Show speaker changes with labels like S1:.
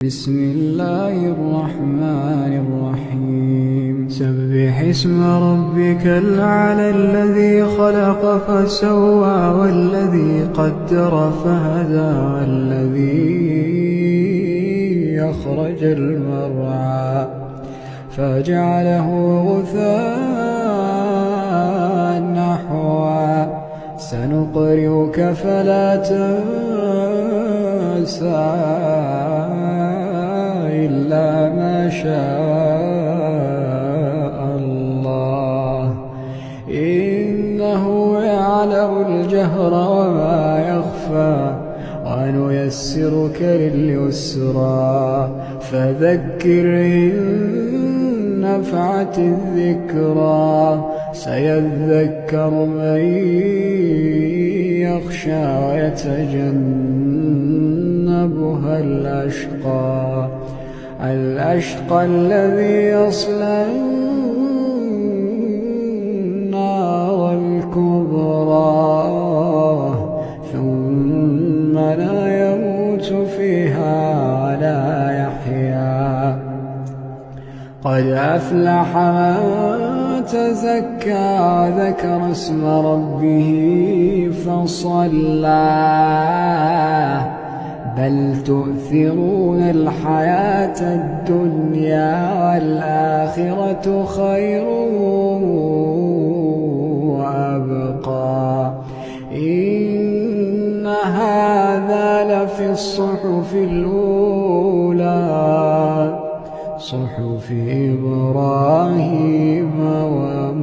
S1: بسم الله الرحمن الرحيم سبح اسم ربك الأعلى الذي خلق فسوى والذي قدر فهدى والذي أخرج المرعى فجعله غثاء نحوا سنقرئك فلا تنسى إلا ما شاء الله إنه يعلم الجهر وما يخفى ونيسرك لليسرى فذكر إن نفعت الذكرى سيذكر من يخشى ويتجنبها الأشقى الذي يصلى النار الكبرى ثم لا يموت فيها ولا يحيا قد أفلح من تزكى وذكر اسم ربه فصلى بل تؤثرون الحياة الدنيا والآخرة خير وأبقى إن هذا لفي الصحف الأولى صحف إبراهيم وموسى